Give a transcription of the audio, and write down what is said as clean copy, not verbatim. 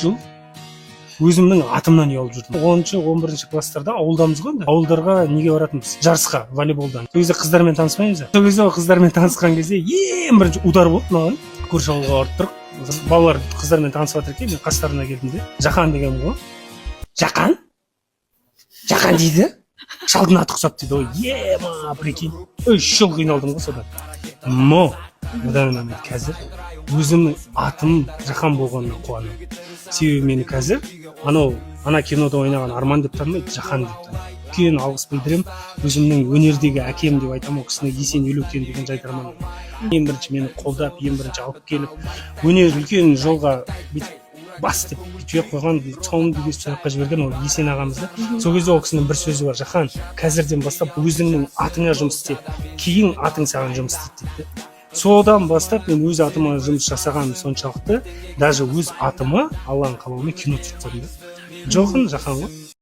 жыл өзімнің атымнан ұялып жүрдім. 10-11 класстарда ауылдамыз ғой енді. Ауылдарға неге баратынбыз? Жарысқа, волейболдан. Сол кезде қыздармен танысмаймыз. Сол кезде қыздармен танысқан кезде ең бірінші удар болды маған. Көрші ауылға барып тұрып, балалар қыздармен танысып жатыр екен, мен қастарына келдім де. Жақан деген ғой. Жақан? Жақан дейді. Шалдың аты ұқсап дейді. Ой, ема, прикинь. 3 жыл қиналдым ғой содан. Одан қазір өзімнің атым Жақан болғанына қуанамын. Себебі мені қазір ана кинода ойнаған Арман деп танымайды, Жақан деп танымайды. Үлкен алғыс білдіремін. Өзімнің өнердегі әкем деп айтамын, ол кісіні есен өлекен деген жайдарман. Ең бірінші мені қолдап, ең бірінші алып келіп, өнер үлкен жолға бас деп жүйе қойған, соңымды кесіп сояққа жіберген ол Есен ағамыз да. Сол кезде ол кісінің бір сөзі бар: Жақан, қазірден бастап өзіңнің атыңа жұмыс істе, кейін атың саған жұмыс істейді дейді. Содан бастап мен өз атыма жұмыс жасағаным соншалықты, даже өз атыма Алланың қалауымен кино түсірдім. Жоқын Жақан ғой.